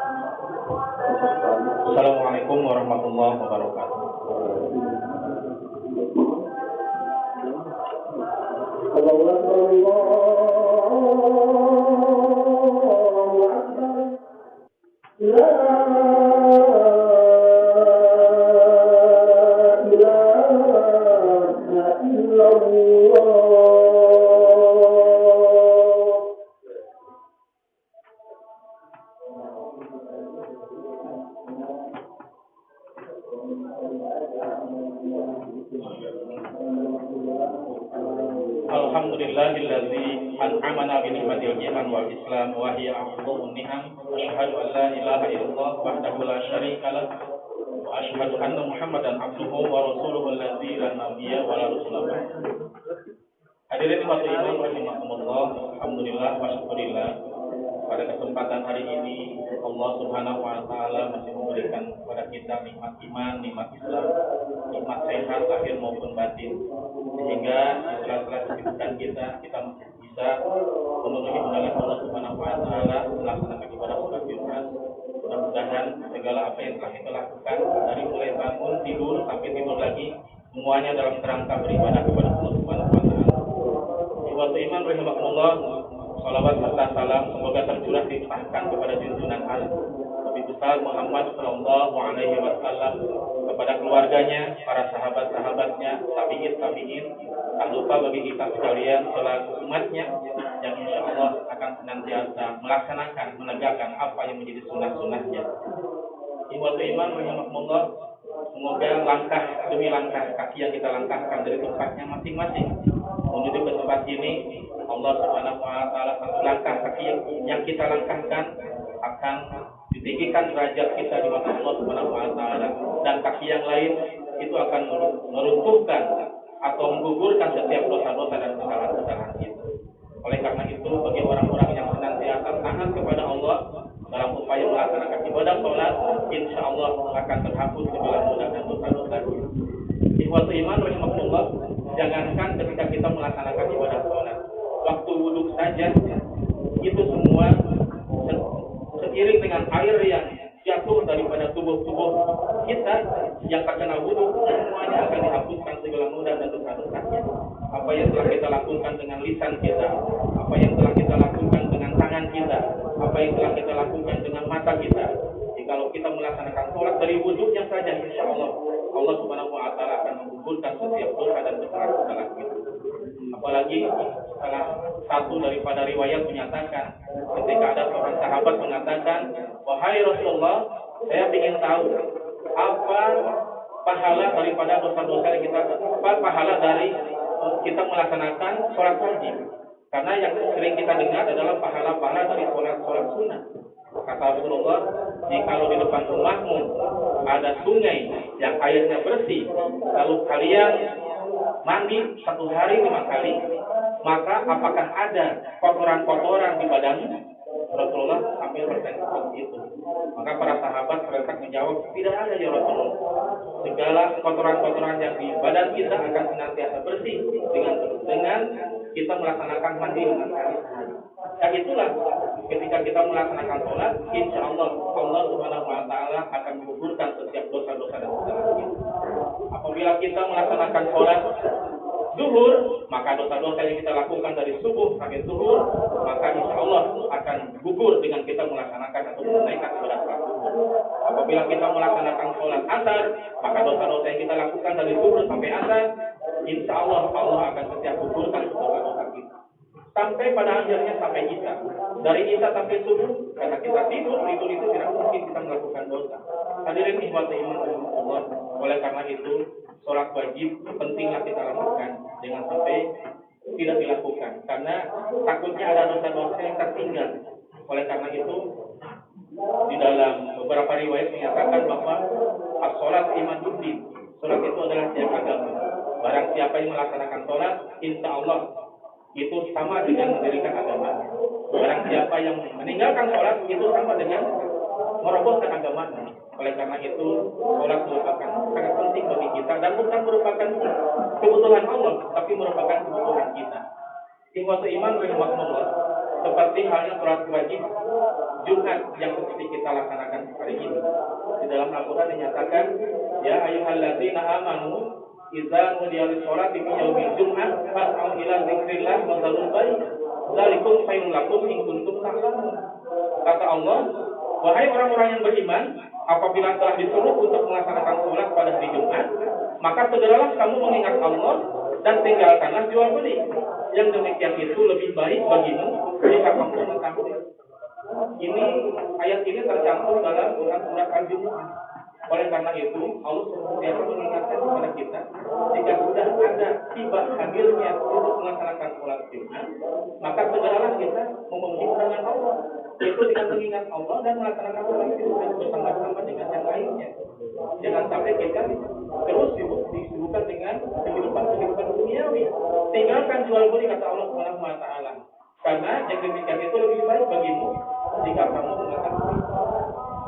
Assalamualaikum warahmatullahi wabarakatuh. Alhamdulillahilladzi an'amana bi ni'matil iman wal islam wa hiya afdhalun ni'am. Asyhadu an la ilaha illallah wahdahu la syarika lah wa asyhadu anna Muhammadan abduhu wa rasuluhu alladzi la nabiyya wa la rasula ba'dahu. Hadirin umat iman rahimakumullah, alhamdulillah wa syukurillah. Pada kesempatan hari ini Allah Subhanahu wa taala masih memberikan kepada kita nikmat iman, nikmat Islam, nikmat sehat lahir maupun batin. Sehingga di sela-sela kesibukan kita masih bisa memenuhi undangan Allah Subhanahu wa taala melaksanakan ibadah sholat Jumat. Mudah-mudahan segala apa yang telah kita lakukan dari mulai bangun, tidur sampai tidur lagi semuanya dalam kerangka beribadah kepada Allah Subhanahu wa taala. Ikhwatu iman rahimakumullah, salawat serta salam semoga tercurah dilimpahkan kepada junjungan Nabi besar Muhammad sallallahu alaihi wasallam, kepada keluarganya, para sahabat-sahabatnya, tabi'in, tak lupa bagi kita sekalian selaku umatnya yang insya Allah akan senantiasa melaksanakan, menegakkan apa yang menjadi sunnah-sunnahnya. Ikhwatu iman rahimakumullah, semoga langkah demi langkah kaki yang kita langkahkan dari tempatnya masing-masing menuju ke tempat ini, Allah Subhanahu wa taala langkah kaki yang kita langkahkan akan ditinggikan derajat kita di mata Allah Subhanahu wa taala, dan kaki yang lain itu akan meruntuhkan atau menggugurkan setiap dosa-dosa dan kesalahan-kesalahan kita. Oleh karena itu, bagi orang-orang yang senantiasa taat kepada Allah dalam upaya melaksanakan ibadah sholat, insya Allah akan terhapus segala mudah dan dosa-dosa. Ikhwatu iman rahimakumullah, jangankan ketika kita melaksanakan ibadah sholat, waktu wudhu saja itu semua seiring dengan air yang jatuh daripada tubuh-tubuh kita yang terkena wudhu, semuanya akan dihapuskan segala mudah dan dosa-dosanya. Apa yang telah kita lakukan dengan lisan kita, apa yang telah kita lakukan dengan tangan kita, apa yang telah kita lakukan dengan mata kita, jikalau kita melaksanakan sholat dari wudhunya saja, insya Allah Allah Subhanahu wa taala akan menggugurkan setiap dosa dan kesalahan kita. Apalagi salah satu daripada riwayat menyatakan, ketika ada seorang sahabat mengatakan, wahai Rasulullah, saya ingin tahu apa pahala daripada dosa-dosa yang kita, apa pahala dari kita melaksanakan sholat wajib. Karena yang sering kita dengar adalah pahala-pahala dari sholat sunnah. Kata Rasulullah, jikalau di depan rumahmu ada sungai yang airnya bersih, lalu kalian mandi 1 hari 5 kali, maka apakah ada kotoran-kotoran di badanmu? Rasulullah sambil bertanya seperti itu. Maka para sahabat serentak menjawab, tidak ada ya Rasulullah. Segala kotoran-kotoran yang di badan kita akan senantiasa bersih dengan kita melaksanakan mandi 5 kali sehari. Dan itulah ketika kita melaksanakan sholat, insya Allah Allah Subhanahu wa taala akan menggugurkan setiap dosa-dosa dan kesalahan kita. Apabila kita melaksanakan sholat zuhur, maka dosa-dosa yang kita lakukan dari subuh sampai zuhur, maka insya Allah akan gugur dengan kita melaksanakan atau menunaikan ibadah sholat zuhur. Apabila kita melaksanakan sholat asar, maka dosa-dosa yang kita lakukan dari zuhur sampai asar, insya Allah Allah akan setiap gugurkan dosa-dosa kita. Sampai pada akhirnya sampai Isya. Dari Isya sampai subuh, karena kita tidur itu tidak mungkin kita melakukan dosa. Hadirin ikhwati iman Allah. Oleh karena itu, sholat wajib pentinglah kita lakukan, jangan sampai tidak dilakukan, karena takutnya ada dosa-dosa yang tertinggal. Oleh karena itu, di dalam beberapa riwayat menyatakan bahwa as-sholat imaduddin, sholat itu adalah tiang agama. Barang siapa yang melaksanakan sholat, insya Allah itu sama dengan mendirikan agama. Barang siapa yang meninggalkan sholat, itu sama dengan merobohkan agamanya. Oleh karena itu, sholat merupakan sangat penting bagi kita, dan bukan merupakan kebutuhan Allah, tapi merupakan kebutuhan kita. Ikhwatu iman rahimakumullah, seperti halnya sholat wajib Jumat yang seperti kita laksanakan hari ini. Di dalam Al-Quran dinyatakan, ya ayyuhalladzina amanu idza nudiya lis-sholati min yaumil jum'ah fas'au ila dzikrillah wa dzarul bai' dzalikum khairul lakum in kuntum ta'lamun. Kata Allah, wahai orang-orang yang beriman, apabila telah disuruh untuk melaksanakan sholat pada hari Jumat, maka segeralah kamu mengingat Allah dan tinggalkanlah jual beli. Yang demikian itu lebih baik bagimu jika kamu mengetahui. Ini ayat ini tercantum dalam surat Al-Jumu'ah. Oleh karena itu, Allah senantiasa mengingatkan kepada kita, jika sudah ada tiba hadirnya untuk melaksanakan sholat Jumat, maka segeralah kita memenuhi undangan Allah, yaitu dengan mengingat Allah dan melaksanakan sholat Jumat bersama-sama dengan yang lainnya. Jangan sampai kita terus disibukkan dengan kehidupan duniawi. Tinggalkan jual beli, kata Allah Subhanahu wa Ta'ala. Karena yang demikian itu lebih baik bagimu jika kamu mengetahui.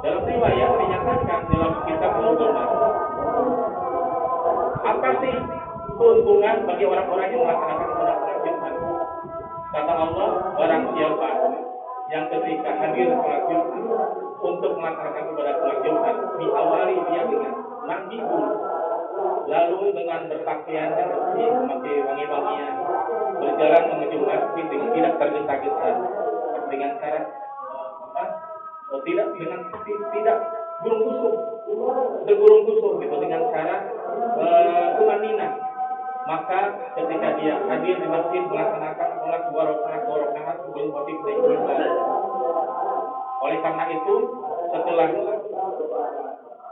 Dalam riwayat dinyatakan dalam kitab Bulughul Maram, apa sih keuntungan bagi orang-orang yang melaksanakan sholat Jumat? Kata Allah, barang siapa yang ketika hadir sholat Jumat untuk melaksanakan ibadah sholat Jumat, diawali dia dengan mandi dulu, lalu dengan berpakaian yang bersih, memakai wangi-wangian, berjalan menuju masjid dengan tidak tergesa-gesa, dengan cara tidak bergurung kusuk gitu, dengan cara tumanina. Maka ketika dia hadir di masjid melaksanakan sholat 2 rakaat sebelum khotib beribadah. Oleh karena itu, setelah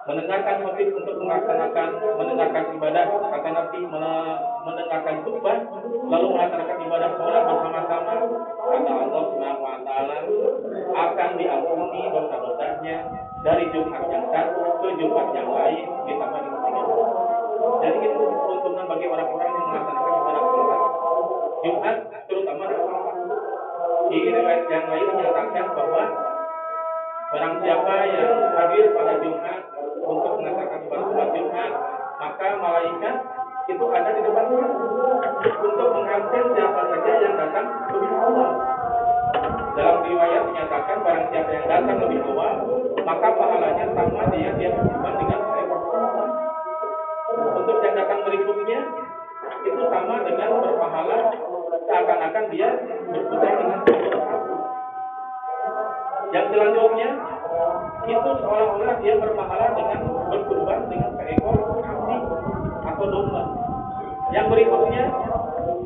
mendengarkan khotib untuk mendengarkan ibadah, kata Nabi, mendengarkan khutbah, lalu melaksanakan ibadah sholat bersama-sama, kata Allah Subhanahu wa Ta'ala, akan diampuni dosa-dosanya dari Jumat yang satu ke Jumat yang lain ditambah dengan 3. Jadi itu keuntungan bagi orang-orang yang melaksanakan ibadah sholat Jumat, terutama di sholat. Di riwayat yang lain menyatakan bahwa barang siapa yang hadir pada Jumat untuk melaksanakan ibadah sholat Jumat, maka malaikat itu ada di depannya untuk mengambil siapa saja yang datang lebih awal. Dalam riwayat dinyatakan barang siapa yang datang lebih awal, maka pahalanya sama dia berkorban dengan seekor kurban. Untuk yang datang berikutnya itu sama dengan berpahala seakan-akan dia berputar dengan seekor sapi. Yang selanjutnya itu seolah-olah dia berpahala dengan berkurban dengan seekor kambing atau domba. Yang berikutnya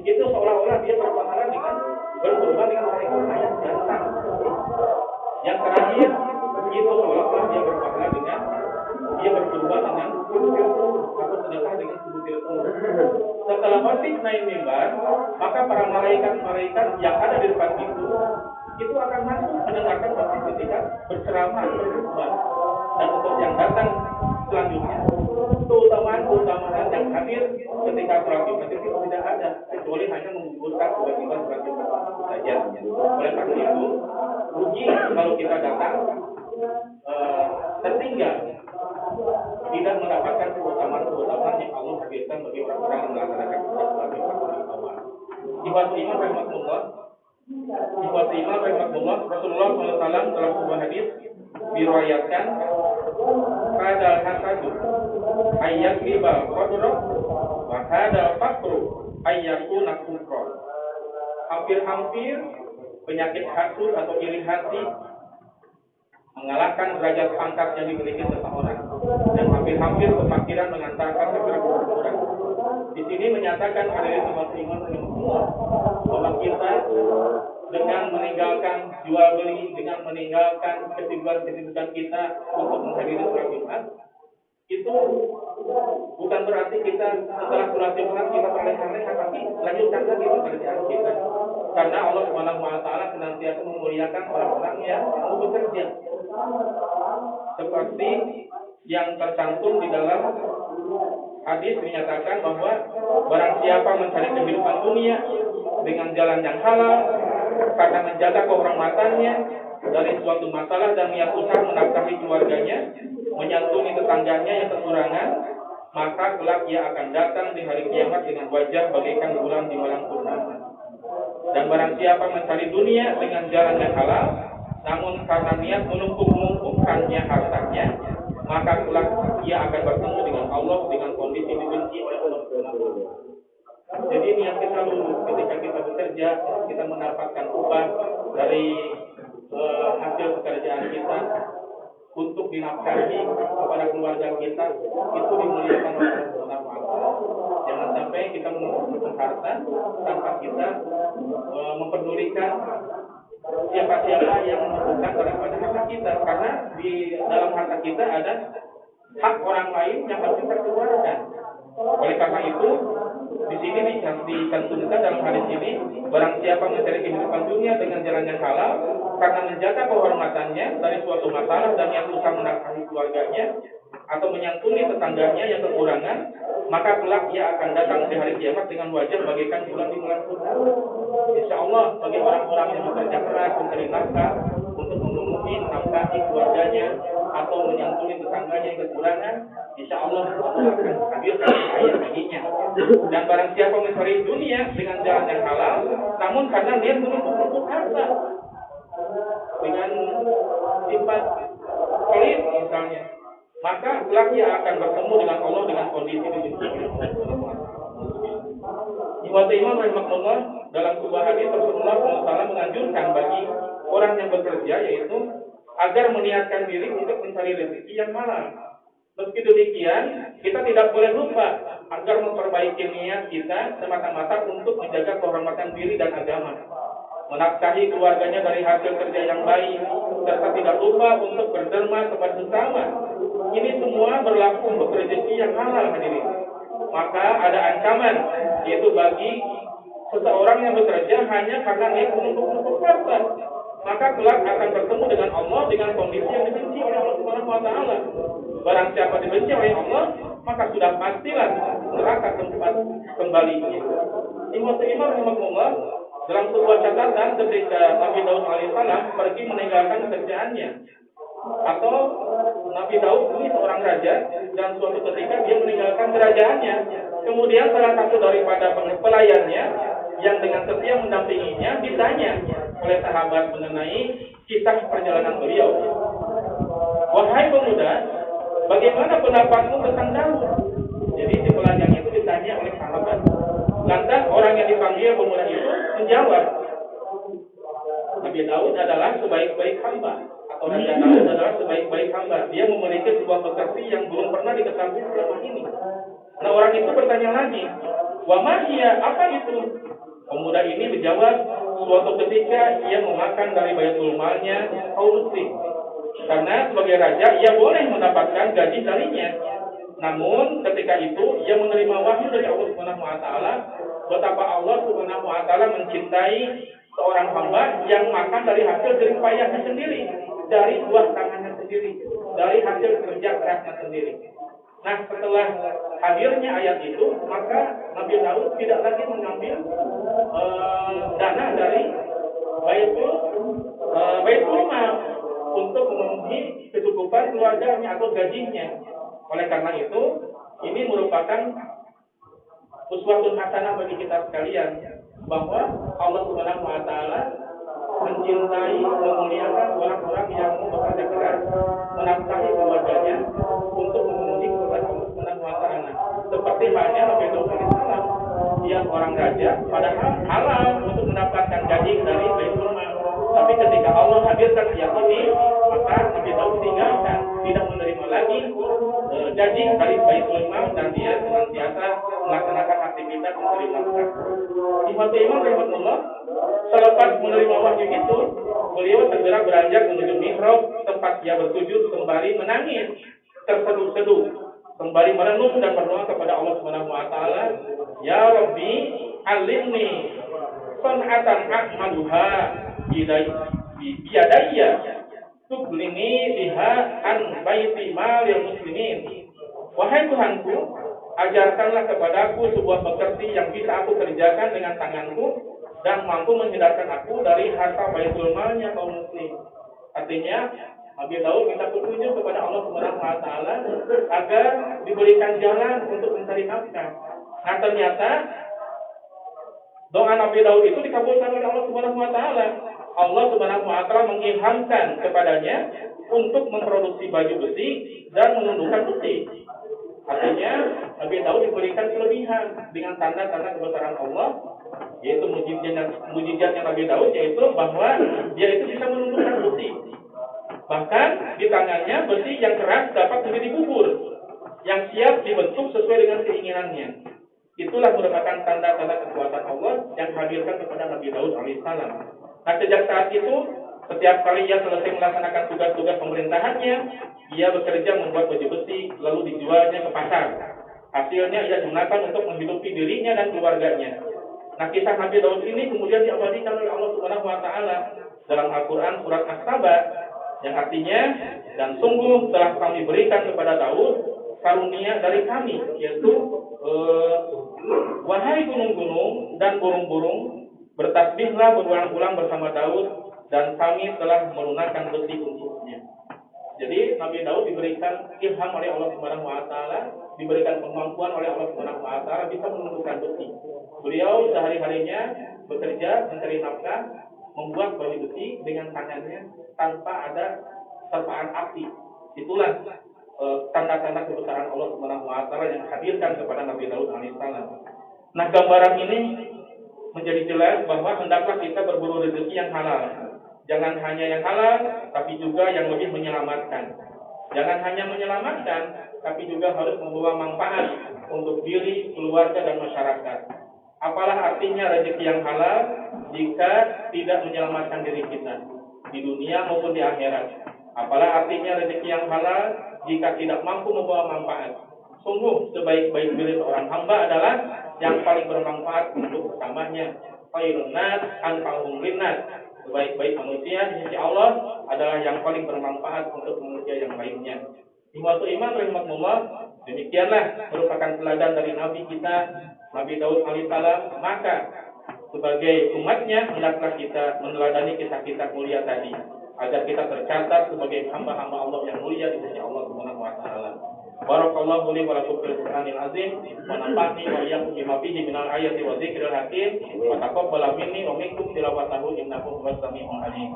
itu seolah-olah dia berpahala dengan berkurban dengan seekor ayam jantan. Yang terakhir itu seolah-olah dia berpahala dengan dia berkurban dengan sebutir telur atau sedekah dengan sebutir telur. Setelah khotib naik mimbar, maka para malaikat yang ada di depan itu akan masuk mendengarkan khotib ketika berceramah berkhutbah. Dan untuk yang datang selanjutnya, keutamaan yang hadir ketika sholat Jumat itu tidak ada, kecuali hanya menggugurkan kewajiban sholat Jumat saja. Oleh karena itu, rugi kalau kita datang tertinggal, tidak mendapatkan keutamaan yang Allah hadirkan bagi orang-orang yang melaksanakan sholat Jumat di awal. Ikhwati iman rahimahullah, Rasulullah SAW dalam sebuah hadis diriwayatkan, hadal hasadu ayat riba qadra wa hadal faqru ayyakuna kufra. Hampir-hampir penyakit hasud atau iri hati mengalahkan derajat pangkat yang dimiliki seseorang, dan hampir-hampir kefakiran mengantarkan kepada kekufuran. Di sini menyatakan hadirin iman bahwa kita dengan meninggalkan jual beli, dengan meninggalkan kesibukan kita untuk menghadiri sholat Jumat, itu bukan berarti kita setelah sholat Jumat kita terlena-lena, tapi lanjutkan lagi pekerjaan kita. Karena Allah Subhanahu wa Ta'ala senantiasa memuliakan orang-orang yang mau bekerja. Seperti yang tercantum di dalam hadis dinyatakan bahwa barang siapa mencari kehidupan dunia dengan jalan yang halal karena menjaga kehormatannya dari suatu masalah dan niat usaha menafkahi keluarganya, menyantuni tetangganya yang kekurangan, maka kelak ia akan datang di hari kiamat dengan wajah bagaikan bulan di malam purnama. Dan barang siapa mencari dunia dengan jalan yang halal, namun karena niat menumpuk-numpukkannya hartanya, maka kelak ia akan bertemu dengan Allah dengan kondisi dibenci oleh Allah Subhanahu wa Ta'ala. Jadi niat kita lurus ketika kita bekerja, kita mendapatkan upah dari hasil pekerjaan kita untuk dinafkahi kepada keluarga kita, itu dimuliakan oleh Allah Subhanahu wa Ta'ala. Jangan sampai kita menumpuk harta tanpa kita memperdulikan siapa-siapa yang membutuhkan daripada harta kita, karena di dalam harta kita ada hak orang lain yang harus kita keluarkan. Oleh karena itu, di sini dicantumkan dalam hadis ini, barang siapa mencari kehidupan dunia dengan jalan yang halal karena menjaga kehormatannya dari suatu masalah dan yang susah menafkahi keluarganya atau menyantuni tetangganya yang kekurangan, maka kelak ia akan datang di hari kiamat dengan wajah bagaikan bulan di bulan purnama. Insya Allah bagi orang-orang yang bekerja keras mencari nafkah untuk memenuhi nafkahi keluarganya atau menyantuni tetangganya yang kekurangan, insya Allah akan hadirkan ayat baginya. Dan barang siapa mencari dunia dengan jalan yang halal, namun karena dia menumpuk harta dengan sifat pelit misalnya, maka kelak ia akan bertemu dengan Allah dengan kondisi dibenci oleh Allah Subhanahu wa Ta'ala. Imam rahimahullah dalam sebuah hadis Rasulullah SAW menganjurkan bagi orang yang bekerja, yaitu agar meniatkan diri untuk mencari rezeki yang halal. Meski demikian, kita tidak boleh lupa agar memperbaiki niat kita semata-mata untuk menjaga kehormatan diri dan agama, menafkahi keluarganya dari hasil kerja yang baik, serta tidak lupa untuk berderma kepada sesama. Ini semua berlaku untuk rezeki yang halal, hadirin. Maka ada ancaman, yaitu bagi seseorang yang bekerja hanya karena niat menumpuk harta, maka kelak akan bertemu dengan Allah dengan kondisi yang dibenci oleh Allah Subhanahu wa Ta'ala. Barang siapa dibenci oleh Allah, maka sudah pastilah neraka tempat kembalinya. Imam rahimahullah dalam sebuah catatan ketika Nabi Daud alaihissalam pergi meninggalkan kerjaannya, atau Nabi Daud ini seorang raja dan suatu ketika dia meninggalkan kerajaannya, kemudian salah satu daripada pelayannya yang dengan setia mendampinginya ditanya oleh sahabat mengenai kisah perjalanan beliau. Wahai pemuda, bagaimana pendapatmu tentang Daud? Jadi si pelayan itu ditanya oleh sahabat. Lantas orang yang dipanggil pemuda itu menjawab, Nabi Daud adalah sebaik-baik hamba, atau Raja Daud adalah sebaik-baik hamba. Dia memiliki sebuah pekerti yang belum pernah diketahui selama ini. Nah, orang itu bertanya lagi, wa ma hiya, apa itu? Pemuda ini menjawab, suatu ketika ia memakan dari baitul malnya kaum muslim. Karena sebagai raja ia boleh mendapatkan gaji darinya. Namun ketika itu ia menerima wahyu dari Allah Subhanahu wa Ta'ala betapa Allah Subhanahu wa Ta'ala mencintai seorang hamba yang makan dari hasil jerih payahnya sendiri, dari buah tangannya sendiri, dari hasil kerja kerasnya sendiri. Nah, setelah hadirnya ayat itu, maka Nabi Daud tidak lagi mengambil dana dari baitul mal untuk memenuhi kecukupan keluarganya atau gajinya. Oleh karena itu, ini merupakan uswatun hasanah bagi kita sekalian, bahwa Allah Subhanahu wa Ta'ala mencintai, memuliakan orang-orang yang bekerja keras, menafkahi keluarganya untuk memenuhi kebutuhan Allah Subhanahu wa Ta'ala. Seperti halnya Nabi Daud alaihissalam, dia orang raja, padahal halal untuk mendapatkan gaji dari baitul mal. Tapi ketika Allah hadirkan ayat ini, maka Nabi Daud tinggalkan, tidak menerima lagi gaji dari baitul mal, dan dia senantiasa melaksanakan aktivitas mencari nafkah. Imam rahimahullah selepas menerima wahyu itu, beliau segera beranjak menuju mihrab tempat dia bersujud, kembali menangis, terseduh-seduh, kembali merenung dan berdoa kepada Allah Subhanahu wa Ta'ala, ya Rabbi, alimni san'atan a'maluha biyadayya tuglini biha an baiti malil muslimin. Wahai Tuhanku, ajarkanlah kepadaku sebuah pekerti yang bisa aku kerjakan dengan tanganku dan mampu menghindarkan aku dari harta baitul malnya kaum muslim. Artinya, Nabi Daud minta petunjuk kepada Allah Subhanahu wa Ta'ala agar diberikan jalan untuk mencari nafkah. Nah, ternyata Doa Nabi Daud itu dikabulkan oleh Allah Subhanahu wa taala. Allah Subhanahu wa taala mengilhamkan kepadanya untuk memproduksi baju besi dan menundukkan besi. Artinya Nabi Daud diberikan kelebihan dengan tanda-tanda kebesaran Allah, yaitu mujizatnya Nabi Daud, yaitu bahwa dia itu bisa menundukkan besi. Bahkan di tangannya besi yang keras dapat menjadi bubur yang siap dibentuk sesuai dengan keinginannya. Itulah merupakan tanda-tanda kekuatan Allah yang hadirkan kepada Nabi Daud alaihissalam. Nah, sejak saat itu, setiap kali ia selesai melaksanakan tugas-tugas pemerintahannya, ia bekerja membuat baju besi, lalu dijualnya ke pasar. Hasilnya ia gunakan untuk menghidupi dirinya dan keluarganya. Nah, kisah Nabi Daud ini kemudian diabadikan oleh Allah Subhanahu wa taala dalam Al-Qur'an surat As-Saba, yang artinya, dan sungguh telah kami berikan kepada Daud karunia dari kami, yaitu wahai gunung-gunung dan burung-burung, bertasbihlah berulang-ulang bersama Daud, dan kami telah melunakkan besi untuknya. Jadi Nabi Daud diberikan ilham oleh Allah Subhanahu wa taala, diberikan kemampuan oleh Allah Subhanahu wa taala bisa menundukkan besi. Beliau sehari-harinya bekerja mencari nafkah, membuat baju besi dengan tangannya tanpa ada terpaan api. Itulah tanda-tanda kebesaran Allah Subhanahu wa taala yang hadirkan kepada Nabi Daud alaihissalam. Nah, gambaran ini menjadi jelas bahwa hendaklah kita berburu rezeki yang halal. Jangan hanya yang halal, tapi juga yang lebih menyelamatkan. Jangan hanya menyelamatkan, tapi juga harus membawa manfaat untuk diri, keluarga, dan masyarakat. Apalah artinya rezeki yang halal jika tidak menyelamatkan diri kita di dunia maupun di akhirat? Apalah artinya rezeki yang halal jika tidak mampu membawa manfaat? Sungguh sebaik-baik diri seorang hamba adalah yang paling bermanfaat untuk sesamanya. Khairun nas anfa'uhum linnas. Sebaik-baik manusia di sisi Allah adalah yang paling bermanfaat untuk manusia yang lainnya. Ikhwatul iman rahimakumullah, demikianlah merupakan teladan dari Nabi kita Nabi Daud alaihissalam. Maka sebagai umatnya hendaklah kita meneladani kisah-kisah mulia tadi, agar kita tercatat sebagai hamba-hamba Allah yang mulia di sisi Allah Subhanahu wa taala. Barakallahu li wa lakum fil Qur'anil azim wa nafa'ni wa iyyakum bima fihi minal ayati wa dzikril hakim wa taqabbal minni wa minkum tilawatahu innahu huwas samiul alim.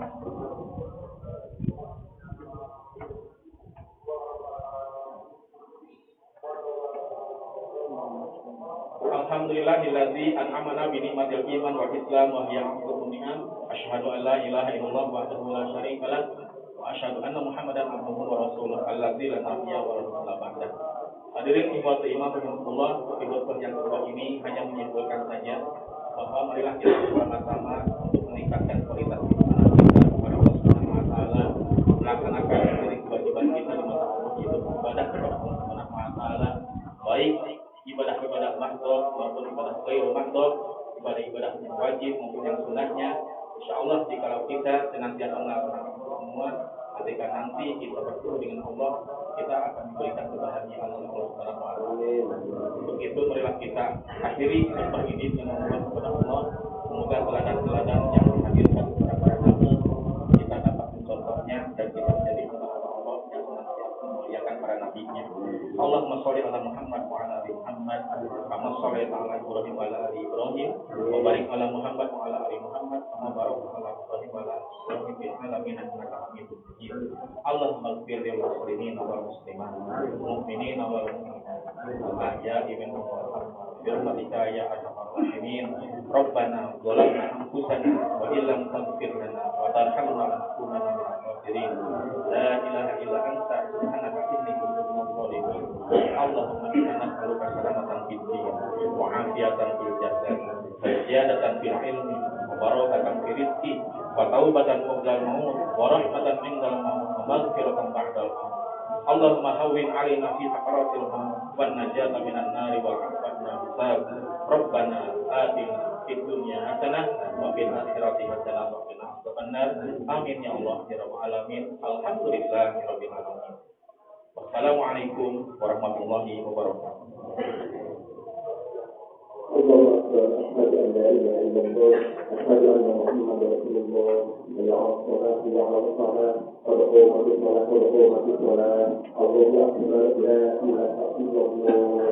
Alhamdulillahilladzi an'amana bi ni'matil iman wal islam wa hiya a'dhamu ni'am. Asyhadu an la ilaha illallah wahdahu la syarika lah wa asyhadu anna Muhammadan abduhu wa rasuluh alladzi la nabiyya wa rasula ba'da. Hadirin ikhwati iman rahimakumullah, khutbah yang kedua ini hanya menyimpulkan saja bahwa marilah kita bersama-sama untuk meningkatkan kualitas iman kita kepada Allah Subhanahu wa taala, melaksanakan kewajiban kita di mata Allah, yaitu ibadah kepada Allah Subhanahu wa taala, baik ibadah-ibadah mahdhur maupun ibadah ghairu mahdhur, ibadah-ibadah yang wajib maupun yang sunahnya. Insyaallah jika kita senantiasa melaksanakan semua, ketika nanti kita bertemu dengan Allah, kita akan diberikan kebahagiaan oleh Allah Subhanahu wa taala. Untuk itu marilah kita akhiri khutbah ini dengan memohon kepada Allah, semoga teladan-teladan yang dihadirkan kepada para nabi kita dapat mencontohnya dan kita menjadi hamba Allah yang senantiasa memuliakan para nabinya. Allahumma sholli ala Muhammad wa ala ali Muhammad kama shallaita ala Ibrahim wa ala ali Ibrahim wa barik ala Muhammad wa ala ali Muhammad kama barakta ala Ibrahim wa ala ali Ibrahim fil alamin innaka Hamidum Majid. Allahumma ighfir lil muslimin wal muslimat mu'minin wal mu'minat al-ahya'i minhum wal amwat bi rahmatika ya arhamar rahimin. Rabbana zalamna anfusana wa illam taghfir lana wa tarhamna lanakunanna minal khasirin. La ilaha illa anta subhanaka inni kuntu minadh dhalimin. Allahumma inna nas'aluka salamatan fid din wa 'afiyatan fil jasad wa ziyadatan fil ilmi wa barakatan fil rizqi wa taubatan qabla al-maut wa rahmatan indal maut wa maghfiratan ba'dal maut. Allahumma hawwin 'alaina fi sakaratil maut wan najata minan nari wal 'afwana hisab. Rabbana atina fid dunya hasanah wa fil akhirati hasanah wa qina adzabannar. Amin ya Allah ya rabbal alamin. Alhamdulillahi rabbil alamin. Wassalamualaikum warahmatullahi wabarakatuh. Allahu akbar. Asyhadu an la ilaha illallah. Asyhadu anna Muhammadar Rasulullah. Ya Allah, ya Allah, Allahu akbar. Allahu akbar. Allahu akbar. La ilaha illallah.